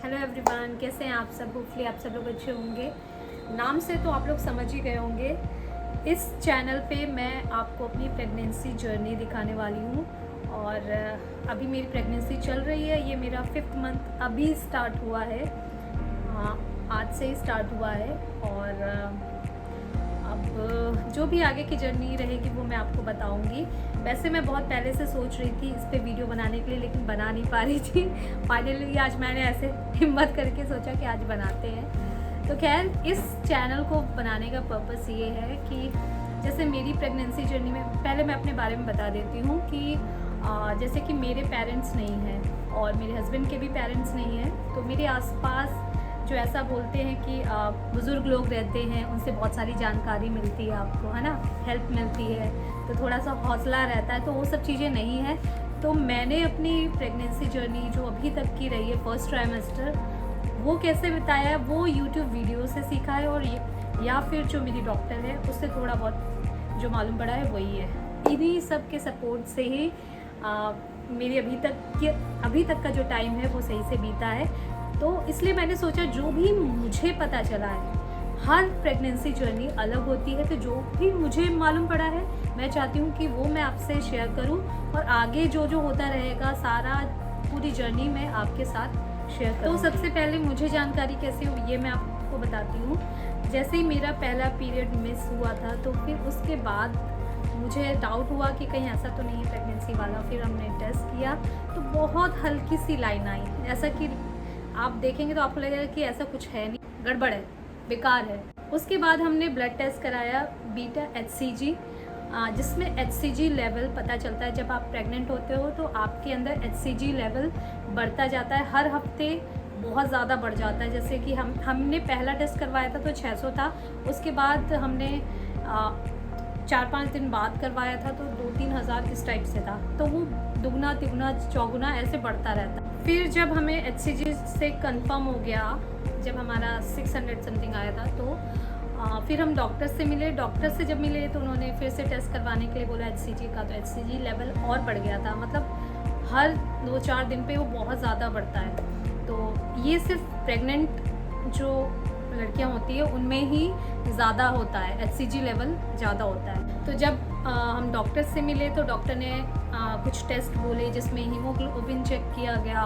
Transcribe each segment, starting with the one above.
Hello everyone, कैसे हैं आप सब। होपफुली आप सब लोग अच्छे होंगे। नाम से तो आप लोग समझ ही गए होंगे। इस चैनल पे मैं आपको अपनी प्रेगनेंसी जर्नी दिखाने वाली हूँ और अभी मेरी प्रेगनेंसी चल रही है। ये मेरा 5th मंथ अभी स्टार्ट हुआ है। आज से ही स्टार्ट हुआ है और अब जो भी आगे की जर्नी रहेगी वो मैं आपको बताऊंगी। वैसे मैं बहुत पहले से सोच रही थी इस पे वीडियो बनाने के लिए, लेकिन बना नहीं पा रही थी। फाइनली आज मैंने ऐसे हिम्मत करके सोचा कि आज बनाते हैं। तो खैर, इस चैनल को बनाने का पर्पस ये है कि जैसे मेरी प्रेगनेंसी जर्नी में पहले मैं अपने बारे में बता देती हूँ कि जैसे कि मेरे पेरेंट्स नहीं हैं और मेरे हस्बैंड के भी पेरेंट्स नहीं हैं। तो मेरे आसपास जो ऐसा बोलते हैं कि बुज़ुर्ग लोग रहते हैं, उनसे बहुत सारी जानकारी मिलती है आपको, है ना, हेल्प मिलती है, तो थोड़ा सा हौसला रहता है। तो वो सब चीज़ें नहीं है। तो मैंने अपनी प्रेगनेंसी जर्नी जो अभी तक की रही है, फर्स्ट ट्राइमेस्टर, वो कैसे बिताया है वो यूट्यूब वीडियो से सीखा है और या फिर जो मेरी डॉक्टर है उससे थोड़ा बहुत जो मालूम पड़ा है वही है। इन्हीं सब के सपोर्ट से ही मेरी अभी तक का जो टाइम है वो सही से बीता है। तो इसलिए मैंने सोचा जो भी मुझे पता चला है, हर प्रेगनेंसी जर्नी अलग होती है, तो जो भी मुझे मालूम पड़ा है मैं चाहती हूँ कि वो मैं आपसे शेयर करूँ और आगे जो जो होता रहेगा सारा पूरी जर्नी मैं आपके साथ शेयर करूँ। तो सबसे पहले मुझे जानकारी कैसे हुई ये मैं आपको बताती हूँ। जैसे ही मेरा पहला पीरियड मिस हुआ था तो फिर उसके बाद मुझे डाउट हुआ कि कहीं ऐसा तो नहीं है प्रेगनेंसी वाला। फिर हमने टेस्ट किया तो बहुत हल्की सी लाइन आई, ऐसा कि आप देखेंगे तो आपको लगेगा कि ऐसा कुछ है नहीं, गड़बड़ है, बेकार है। उसके बाद हमने ब्लड टेस्ट कराया बीटा HCG, जिसमें HCG लेवल पता चलता है जब आप प्रेग्नेंट होते हो तो आपके अंदर HCG लेवल बढ़ता जाता है, हर हफ्ते बहुत ज़्यादा बढ़ जाता है। जैसे कि हमने पहला टेस्ट करवाया था तो 600 था, उसके बाद हमने 4-5 दिन बाद करवाया था तो 2-3 हज़ार इस टाइप से था। तो वो दुगना तिगुना चौगुना ऐसे बढ़ता रहता। फिर जब हमें HCG से कंफर्म हो गया, जब हमारा 600 समथिंग आया था, तो फिर हम डॉक्टर से मिले। डॉक्टर से जब मिले तो उन्होंने फिर से टेस्ट करवाने के लिए बोला HCG का। तो HCG लेवल और बढ़ गया था, मतलब हर 2-4 दिन पे वो बहुत ज़्यादा बढ़ता है। तो ये सिर्फ प्रेग्नेंट जो लड़कियां होती है उनमें ही ज़्यादा होता है, HCG लेवल ज़्यादा होता है। तो जब हम डॉक्टर से मिले तो डॉक्टर ने कुछ टेस्ट बोले जिसमें हीमोग्लोबिन चेक किया गया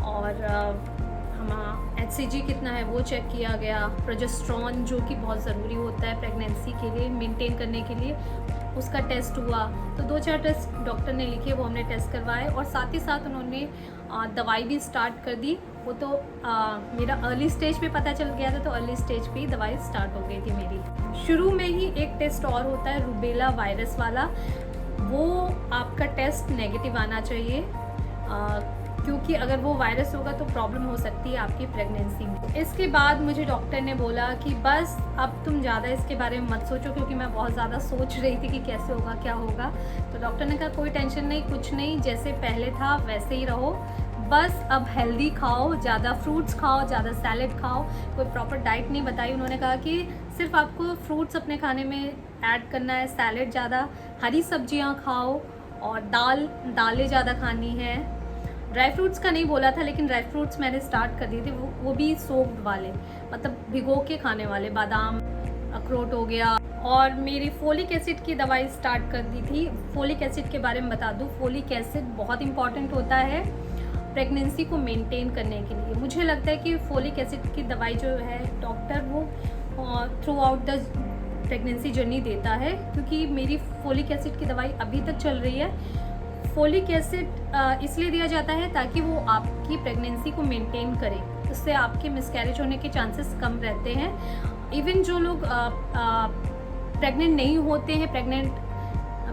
और HCG कितना है वो चेक किया गया। प्रोजेस्टेरॉन जो कि बहुत ज़रूरी होता है प्रेगनेंसी के लिए, मेंटेन करने के लिए, उसका टेस्ट हुआ। तो 2-4 टेस्ट डॉक्टर ने लिखे, वो हमने टेस्ट करवाए और साथ ही साथ उन्होंने दवाई भी स्टार्ट कर दी। वो तो मेरा अर्ली स्टेज पे पता चल गया था, तो अर्ली स्टेज पे ही दवाई स्टार्ट हो गई थी मेरी। शुरू में ही एक टेस्ट और होता है रूबेला वायरस वाला, वो आपका टेस्ट नेगेटिव आना चाहिए, क्योंकि अगर वो वायरस होगा तो प्रॉब्लम हो सकती है आपकी प्रेगनेंसी में। इसके बाद मुझे डॉक्टर ने बोला कि बस अब तुम ज़्यादा इसके बारे में मत सोचो, क्योंकि मैं बहुत ज़्यादा सोच रही थी कि कैसे होगा क्या होगा। तो डॉक्टर ने कहा कोई टेंशन नहीं, कुछ नहीं, जैसे पहले था वैसे ही रहो, बस अब हेल्दी खाओ, ज़्यादा फ्रूट्स खाओ, ज़्यादा सैलेड खाओ। कोई प्रॉपर डाइट नहीं बताई। उन्होंने कहा कि सिर्फ आपको फ्रूट्स अपने खाने में ऐड करना है, सैलेड ज़्यादा, हरी सब्जियां खाओ और दालें ज़्यादा खानी है। ड्राई फ्रूट्स का नहीं बोला था, लेकिन ड्राई फ्रूट्स मैंने स्टार्ट कर दिए थे, वो भी सोक्ड वाले, मतलब भिगो के खाने वाले, बादाम, अखरोट हो गया। और मेरी फोलिक एसिड की दवाई स्टार्ट कर दी थी। फोलिक एसिड के बारे में बता दूँ, फोलिक एसिड बहुत इंपॉर्टेंट होता है प्रेगनेंसी को मेंटेन करने के लिए। मुझे लगता है कि फोलिक एसिड की दवाई जो है डॉक्टर वो through out the pregnancy journey देता है, क्योंकि मेरी फोलिक एसिड की दवाई अभी तक चल रही है। फोलिक एसिड इसलिए दिया जाता है ताकि वो आपकी प्रेगनेंसी को मेंटेन करे, उससे आपके मिसकैरेज होने के चांसेस कम रहते हैं। इवन जो लोग प्रेग्नेंट नहीं होते हैं,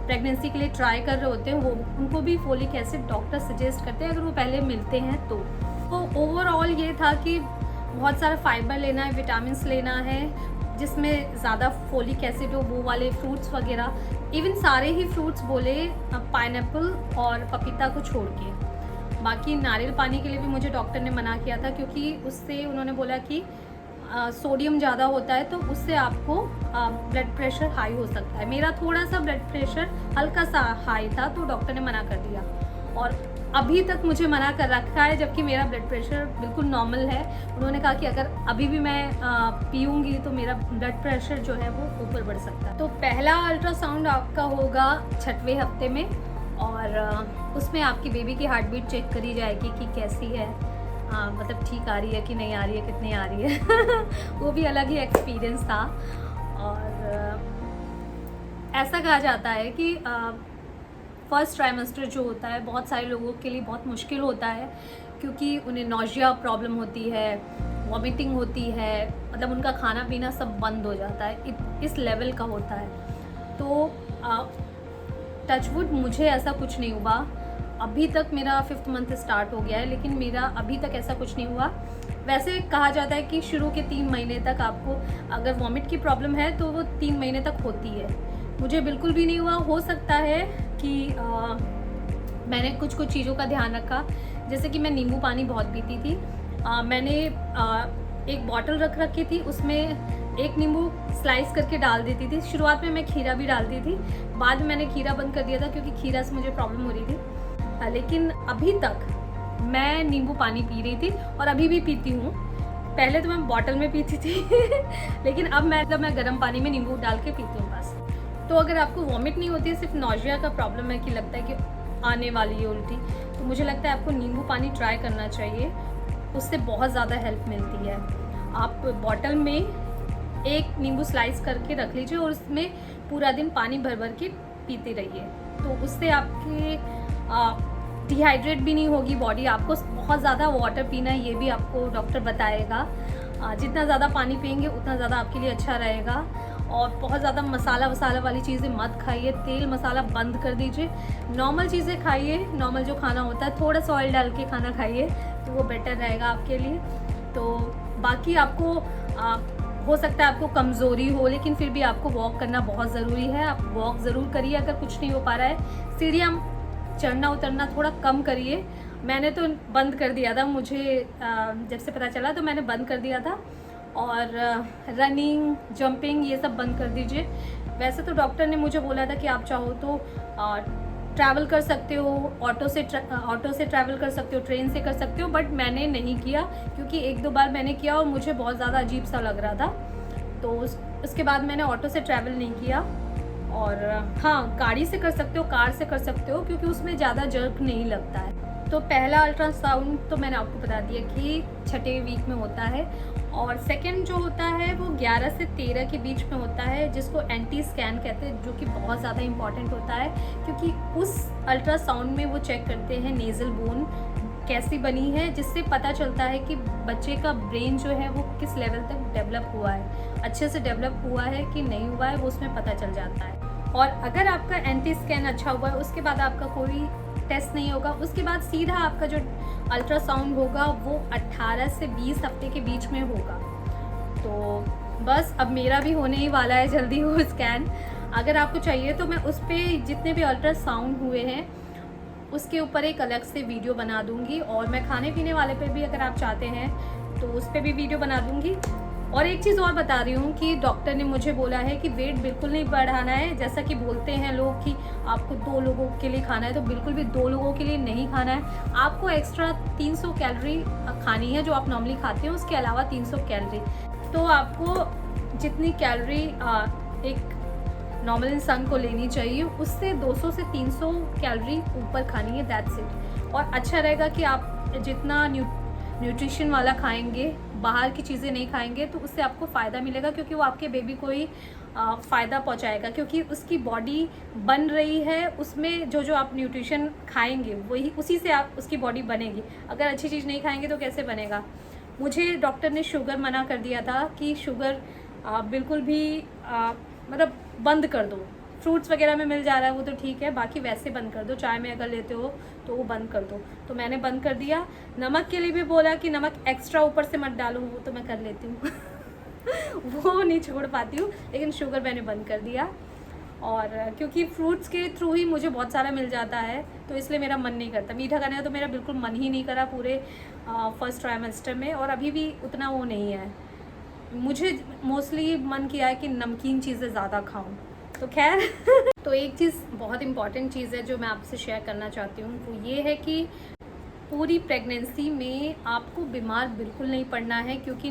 प्रेगनेंसी के लिए ट्राई कर रहे होते हैं, वो उनको भी फोलिक एसिड डॉक्टर सजेस्ट करते हैं अगर वो पहले मिलते हैं तो। ओवरऑल ये था कि बहुत सारा फाइबर लेना है, विटामिन्स लेना है जिसमें ज़्यादा फोलिक एसिड हो, वो वाले फ्रूट्स वगैरह, इवन सारे ही फ्रूट्स बोले, पाइनएप्पल और पपीता को छोड़ के। बाकी नारियल पानी के लिए भी मुझे डॉक्टर ने मना किया था, क्योंकि उससे उन्होंने बोला कि सोडियम ज़्यादा होता है तो उससे आपको ब्लड प्रेशर हाई हो सकता है। मेरा थोड़ा सा ब्लड प्रेशर हल्का सा हाई था तो डॉक्टर ने मना कर दिया। और अभी तक मुझे मना कर रखा है, जबकि मेरा ब्लड प्रेशर बिल्कुल नॉर्मल है। उन्होंने कहा कि अगर अभी भी मैं पीऊँगी तो मेरा ब्लड प्रेशर जो है वो ऊपर बढ़ सकता है। तो पहला अल्ट्रासाउंड आपका होगा 6वें हफ्ते में, और उसमें आपकी बेबी की हार्ट बीट चेक करी जाएगी कि कैसी है, मतलब ठीक आ रही है कि नहीं आ रही है, कितनी आ रही है वो भी अलग ही एक्सपीरियंस था। और ऐसा कहा जाता है कि फर्स्ट ट्राइमेस्टर जो होता है बहुत सारे लोगों के लिए बहुत मुश्किल होता है, क्योंकि उन्हें नौजिया प्रॉब्लम होती है, वॉमिटिंग होती है, मतलब उनका खाना पीना सब बंद हो जाता है, इस लेवल का होता है। तो टचवुड मुझे ऐसा कुछ नहीं हुआ। अभी तक मेरा 5th मंथ स्टार्ट हो गया है, लेकिन मेरा अभी तक ऐसा कुछ नहीं हुआ। वैसे कहा जाता है कि शुरू के 3 महीने तक आपको अगर वॉमिट की प्रॉब्लम है तो वो 3 महीने तक होती है। मुझे बिल्कुल भी नहीं हुआ। हो सकता है कि मैंने कुछ चीज़ों का ध्यान रखा, जैसे कि मैं नींबू पानी बहुत पीती थी। मैंने एक बॉटल रख रखी थी, उसमें एक नींबू स्लाइस करके डाल देती थी। शुरुआत में मैं खीरा भी डालती थी, बाद में मैंने खीरा बंद कर दिया था क्योंकि खीरा से मुझे प्रॉब्लम हो रही थी। लेकिन अभी तक मैं नींबू पानी पी रही थी और अभी भी पीती हूँ। पहले तो मैं बॉटल में पीती थी लेकिन अब मैं गर्म पानी में नींबू डाल के पीती हूँ बस। तो अगर आपको वॉमिट नहीं होती है, सिर्फ नौजिया का प्रॉब्लम है कि लगता है कि आने वाली है उल्टी, तो मुझे लगता है आपको नींबू पानी ट्राई करना चाहिए, उससे बहुत ज़्यादा हेल्प मिलती है। आप बॉटल में एक नींबू स्लाइस करके रख लीजिए और उसमें पूरा दिन पानी भर भर के पीते रहिए, तो उससे आपके डिहाइड्रेट भी नहीं होगी बॉडी। आपको बहुत ज़्यादा वाटर पीना है, ये भी आपको डॉक्टर बताएगा। जितना ज़्यादा पानी पिएंगे उतना ज़्यादा आपके लिए अच्छा रहेगा। और बहुत ज़्यादा मसाला वाली चीज़ें मत खाइए, तेल मसाला बंद कर दीजिए, नॉर्मल चीज़ें खाइए, नॉर्मल जो खाना होता है, थोड़ा सा ऑयल डाल के खाना खाइए तो वो बेटर रहेगा आपके लिए। तो बाकी आपको हो सकता है आपको कमज़ोरी हो, लेकिन फिर भी आपको वॉक करना बहुत ज़रूरी है। आप वॉक ज़रूर करिए अगर कुछ नहीं हो पा रहा है। सीढ़ियाँ चढ़ना उतरना थोड़ा कम करिए। मैंने तो बंद कर दिया था, मुझे जब से पता चला तो मैंने बंद कर दिया था। और रनिंग, जंपिंग ये सब बंद कर दीजिए। वैसे तो डॉक्टर ने मुझे बोला था कि आप चाहो तो ट्रैवल कर सकते हो, ऑटो से ट्रैवल कर सकते हो, ट्रेन से कर सकते हो, बट मैंने नहीं किया क्योंकि 1-2 बार मैंने किया और मुझे बहुत ज़्यादा अजीब सा लग रहा था, तो उसके बाद मैंने ऑटो से ट्रैवल नहीं किया। और हाँ, गाड़ी से कर सकते हो, कार से कर सकते हो, क्योंकि उसमें ज़्यादा जर्क नहीं लगता है। तो पहला अल्ट्रासाउंड तो मैंने आपको बता दिया कि 6वें वीक में होता है, और सेकंड जो होता है वो 11 से 13 के बीच में होता है, जिसको एंटी स्कैन कहते हैं, जो कि बहुत ज़्यादा इंपॉर्टेंट होता है, क्योंकि उस अल्ट्रासाउंड में वो चेक करते हैं नेज़ल बोन कैसी बनी है, जिससे पता चलता है कि बच्चे का ब्रेन जो है वो किस लेवल तक डेवलप हुआ है, अच्छे से डेवलप हुआ है कि नहीं हुआ है, वो उसमें पता चल जाता है। और अगर आपका एंटी स्कैन अच्छा हुआ है, उसके बाद आपका कोई टेस्ट नहीं होगा, उसके बाद सीधा आपका जो अल्ट्रासाउंड होगा वो 18 से 20 हफ्ते के बीच में होगा। तो बस अब मेरा भी होने ही वाला है जल्दी वो स्कैन। अगर आपको चाहिए तो मैं उस पर जितने भी अल्ट्रासाउंड हुए हैं उसके ऊपर एक अलग से वीडियो बना दूंगी, और मैं खाने पीने वाले पे भी अगर आप चाहते हैं तो उस पर भी वीडियो बना दूंगी। और एक चीज़ और बता रही हूँ कि डॉक्टर ने मुझे बोला है कि वेट बिल्कुल नहीं बढ़ाना है, जैसा कि बोलते हैं लोग कि आपको 2 लोगों के लिए खाना है, तो बिल्कुल भी 2 लोगों के लिए नहीं खाना है। आपको एक्स्ट्रा 300 कैलोरी खानी है जो आप नॉर्मली खाते हैं, उसके अलावा 300 कैलोरी। तो आपको जितनी कैलोरी एक नॉर्मल इंसान को लेनी चाहिए, उससे 200 से 300 कैलोरी ऊपर खानी है, दैट्स इट। और अच्छा रहेगा कि आप जितना न्यूट्रिशन वाला खाएंगे, बाहर की चीज़ें नहीं खाएंगे, तो उससे आपको फ़ायदा मिलेगा, क्योंकि वो आपके बेबी को ही फ़ायदा पहुंचाएगा, क्योंकि उसकी बॉडी बन रही है, उसमें जो आप न्यूट्रिशन खाएंगे वही उसी से आप उसकी बॉडी बनेगी। अगर अच्छी चीज़ नहीं खाएंगे तो कैसे बनेगा। मुझे डॉक्टर ने शुगर मना कर दिया था कि शुगर बिल्कुल भी मतलब बंद कर दो। फ्रूट्स वगैरह में मिल जा रहा है वो तो ठीक है, बाकी वैसे बंद कर दो। चाय में अगर लेते हो तो वो बंद कर दो, तो मैंने बंद कर दिया। नमक के लिए भी बोला कि नमक एक्स्ट्रा ऊपर से मत डालो, वो तो मैं कर लेती हूँ वो नहीं छोड़ पाती हूँ, लेकिन शुगर मैंने बंद कर दिया। और क्योंकि फ्रूट्स के थ्रू ही मुझे बहुत सारा मिल जाता है, तो इसलिए मेरा मन नहीं करता मीठा खाने का। तो मेरा बिल्कुल मन ही नहीं करा पूरे फर्स्ट ट्राइमेस्टर में, और अभी भी उतना वो नहीं है। मुझे मोस्टली मन किया है कि नमकीन चीज़ें ज़्यादा खाऊं, तो खैर तो एक चीज़ बहुत इम्पॉर्टेंट चीज़ है जो मैं आपसे शेयर करना चाहती हूँ, वो ये है कि पूरी प्रेगनेंसी में आपको बीमार बिल्कुल नहीं पड़ना है, क्योंकि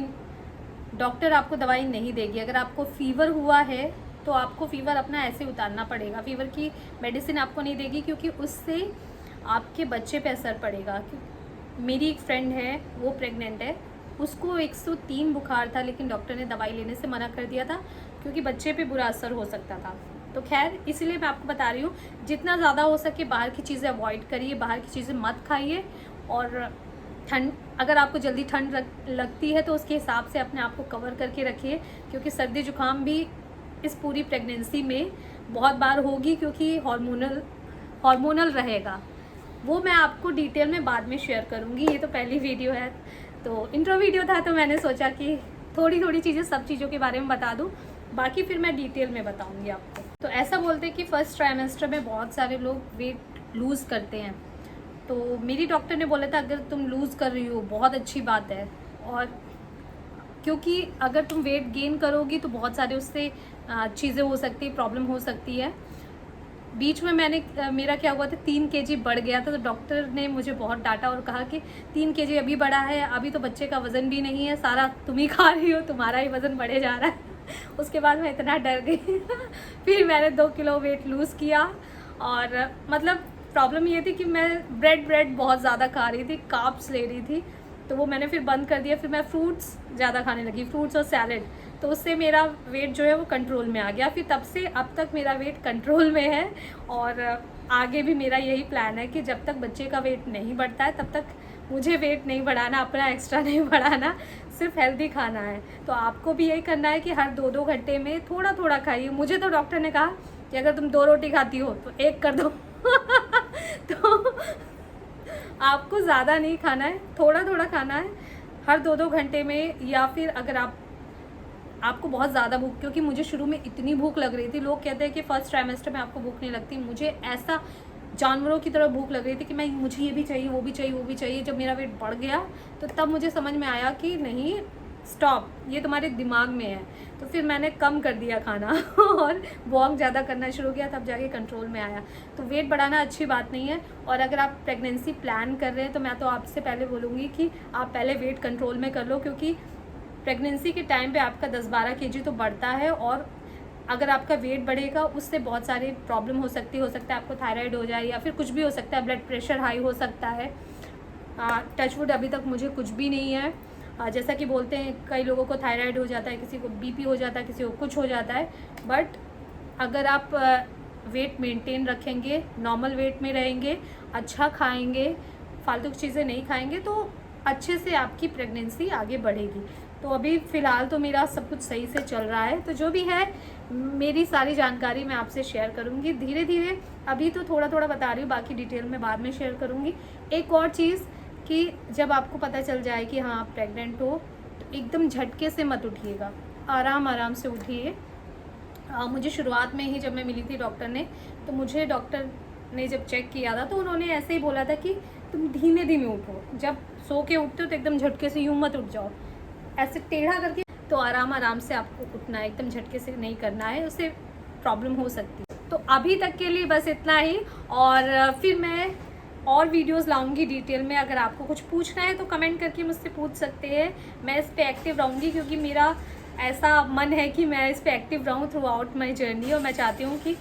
डॉक्टर आपको दवाई नहीं देगी। अगर आपको फ़ीवर हुआ है तो आपको फ़ीवर अपना ऐसे उतारना पड़ेगा। फ़ीवर की मेडिसिन आपको नहीं देगी, क्योंकि उससे आपके बच्चे पे असर पड़ेगा। मेरी एक फ्रेंड है, वो प्रेग्नेंट है, उसको 103 बुखार था, लेकिन डॉक्टर ने दवाई लेने से मना कर दिया था, क्योंकि बच्चे पे बुरा असर हो सकता था। तो खैर इसलिए मैं आपको बता रही हूँ, जितना ज़्यादा हो सके बाहर की चीज़ें अवॉइड करिए, बाहर की चीज़ें मत खाइए। और ठंड, अगर आपको जल्दी ठंड लगती है तो उसके हिसाब से अपने आप को कवर करके रखिए, क्योंकि सर्दी जुकाम भी इस पूरी प्रेगनेंसी में बहुत बार होगी, क्योंकि हार्मोनल रहेगा। वो मैं आपको डिटेल में बाद में शेयर करूँगी। ये तो पहली वीडियो है, तो इंट्रो वीडियो था, तो मैंने सोचा कि थोड़ी थोड़ी चीज़ें सब चीज़ों के बारे में बता दूँ, बाकी फिर मैं डिटेल में बताऊँगी आपको। तो ऐसा बोलते हैं कि फर्स्ट ट्राइमेस्टर में बहुत सारे लोग वेट लूज़ करते हैं, तो मेरी डॉक्टर ने बोला था अगर तुम लूज़ कर रही हो बहुत अच्छी बात है, और क्योंकि अगर तुम वेट गेन करोगी तो बहुत सारे उससे चीज़ें हो सकती है, प्रॉब्लम हो सकती है। बीच में मेरा क्या हुआ था, 3 kg बढ़ गया था, तो डॉक्टर ने मुझे बहुत डांटा और कहा कि 3 kg अभी बढ़ा है, अभी तो बच्चे का वज़न भी नहीं है, सारा तुम ही खा रही हो, तुम्हारा ही वज़न बढ़े जा रहा है। उसके बाद मैं इतना डर गई फिर मैंने 2 किलो वेट लूज़ किया। और मतलब प्रॉब्लम ये थी कि मैं ब्रेड बहुत ज़्यादा खा रही थी, कार्ब्स ले रही थी, तो वो मैंने फिर बंद कर दिया। फिर मैं फ्रूट्स ज़्यादा खाने लगी, फ्रूट्स और सैलेड, तो उससे मेरा वेट जो है वो कंट्रोल में आ गया। फिर तब से अब तक मेरा वेट कंट्रोल में है, और आगे भी मेरा यही प्लान है कि जब तक बच्चे का वेट नहीं बढ़ता है तब तक मुझे वेट नहीं बढ़ाना, अपना एक्स्ट्रा नहीं बढ़ाना, सिर्फ हेल्दी खाना है। तो आपको भी यही करना है कि हर 2-2 घंटे में थोड़ा थोड़ा खाइए। मुझे तो डॉक्टर ने कहा कि अगर तुम 2 रोटी खाती हो तो 1 कर दो तो आपको ज़्यादा नहीं खाना है, थोड़ा थोड़ा खाना है हर 2-2 घंटे में। या फिर अगर आपको बहुत ज़्यादा भूख, क्योंकि मुझे शुरू में इतनी भूख लग रही थी, लोग कहते हैं कि फर्स्ट ट्राइमेस्टर में आपको भूख नहीं लगती, मुझे ऐसा जानवरों की तरह भूख लग रही थी कि मुझे ये भी चाहिए, वो भी चाहिए, वो भी चाहिए। जब मेरा वेट बढ़ गया तो तब मुझे समझ में आया कि नहीं, स्टॉप, ये तुम्हारे दिमाग में है। तो फिर मैंने कम कर दिया खाना और वॉक ज़्यादा करना शुरू किया, तब जाके कंट्रोल में आया। तो वेट बढ़ाना अच्छी बात नहीं है, और अगर आप प्रेगनेंसी प्लान कर रहे हैं तो मैं तो आपसे पहले बोलूँगी कि आप पहले वेट कंट्रोल में कर लो, क्योंकि प्रेगनेंसी के टाइम पे आपका 10-12 kg तो बढ़ता है, और अगर आपका वेट बढ़ेगा उससे बहुत सारे प्रॉब्लम हो सकता है आपको थायराइड हो जाए, या फिर कुछ भी हो सकता है, ब्लड प्रेशर हाई हो सकता है। टचवुड अभी तक मुझे कुछ भी नहीं है। जैसा कि बोलते हैं कई लोगों को थायराइड हो जाता है, किसी को बीपी हो जाता है, किसी को कुछ हो जाता है, बट अगर आप वेट मेंटेन रखेंगे, नॉर्मल वेट में रहेंगे, अच्छा खाएंगे, फालतू की चीज़ें नहीं खाएंगे, तो अच्छे से आपकी प्रेगनेंसी आगे बढ़ेगी। तो अभी फ़िलहाल तो मेरा सब कुछ सही से चल रहा है, तो जो भी है मेरी सारी जानकारी मैं आपसे शेयर करूँगी धीरे धीरे। अभी तो थोड़ा थोड़ा बता रही हूँ, बाकी डिटेल में बाद में शेयर करूँगी। एक और चीज़ कि जब आपको पता चल जाए कि हाँ आप प्रेग्नेंट हो, तो एकदम झटके से मत उठिएगा, आराम से उठिए। मुझे शुरुआत में ही जब मैं मिली थी डॉक्टर ने, तो मुझे डॉक्टर ने जब चेक किया था तो उन्होंने ऐसे ही बोला था कि तुम धीमे धीमे उठो, जब सो के उठते हो तो एकदम झटके से यूँ मत उठ जाओ, ऐसे टेढ़ा करके, तो आराम से आपको उठना है, एकदम झटके से नहीं करना है, उससे प्रॉब्लम हो सकती है। तो अभी तक के लिए बस इतना ही, और फिर मैं और वीडियोस लाऊंगी डिटेल में। अगर आपको कुछ पूछना है तो कमेंट करके मुझसे पूछ सकते हैं, मैं इस पर एक्टिव रहूँगी, क्योंकि मेरा ऐसा मन है कि मैं इस पर एक्टिव रहूँ थ्रू आउट माई जर्नी। और मैं चाहती हूँ कि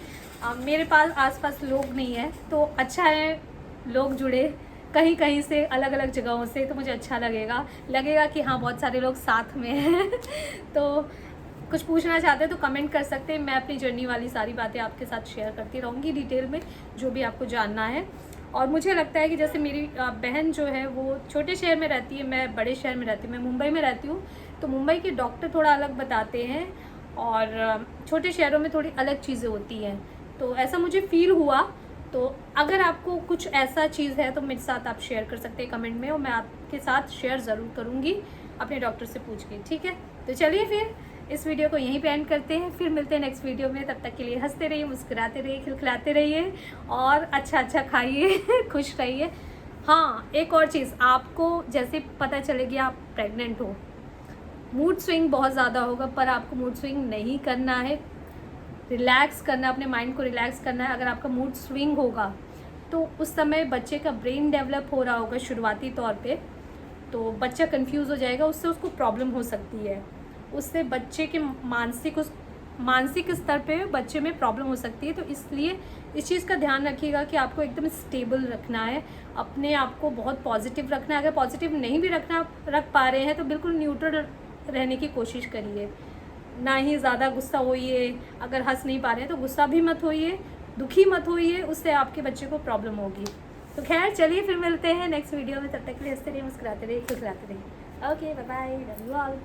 मेरे पास आसपास लोग नहीं है, तो अच्छा है लोग जुड़े कहीं कहीं से, अलग अलग जगहों से, तो मुझे अच्छा लगेगा कि हाँ बहुत सारे लोग साथ में हैं तो कुछ पूछना चाहते हैं तो कमेंट कर सकते हैं। मैं अपनी जर्नी वाली सारी बातें आपके साथ शेयर करती रहूँगी डिटेल में, जो भी आपको जानना है। और मुझे लगता है कि जैसे मेरी बहन जो है वो छोटे शहर में रहती है, मैं बड़े शहर में रहती हूँ, मैं मुंबई में रहती हूँ, तो मुंबई के डॉक्टर थोड़ा अलग बताते हैं, और छोटे शहरों में थोड़ी अलग चीज़ें होती हैं, तो ऐसा मुझे फील हुआ। तो अगर आपको कुछ ऐसा चीज़ है तो मेरे साथ आप शेयर कर सकते हैं कमेंट में, और मैं आपके साथ शेयर ज़रूर करूँगी अपने डॉक्टर से पूछ के, ठीक है। तो चलिए फिर इस वीडियो को यहीं पे एंड करते हैं, फिर मिलते हैं नेक्स्ट वीडियो में। तब तक के लिए हंसते रहिए, मुस्कुराते रहिए, खिलखिलाते रहिए, और अच्छा खाइए खुश रहिए। हाँ, एक और चीज़, आपको जैसे पता चलेगी आप प्रेग्नेंट हो, मूड स्विंग बहुत ज़्यादा होगा, पर आपको मूड स्विंग नहीं करना है। रिलैक्स करना, अपने माइंड को रिलैक्स करना है। अगर आपका मूड स्विंग होगा तो उस समय बच्चे का ब्रेन डेवलप हो रहा होगा शुरुआती तौर पे, तो बच्चा कंफ्यूज हो जाएगा, उससे उसको प्रॉब्लम हो सकती है, उससे बच्चे के मानसिक स्तर पे बच्चे में प्रॉब्लम हो सकती है। तो इसलिए इस चीज़ का ध्यान रखिएगा कि आपको एकदम स्टेबल रखना है, अपने आप को बहुत पॉजिटिव रखना है। अगर पॉजिटिव नहीं भी रख पा रहे हैं तो बिल्कुल न्यूट्रल रहने की कोशिश करिए, ना ही ज़्यादा गुस्सा होइए। अगर हंस नहीं पा रहे हैं तो गुस्सा भी मत होइए, दुखी मत होइए, उससे आपके बच्चे को प्रॉब्लम होगी। तो खैर चलिए फिर मिलते हैं नेक्स्ट वीडियो में, तब तक के लिए हंसते रहिए, मुस्कुराते रहिए, खुश रहते रहिए। Okay bye bye, love you all.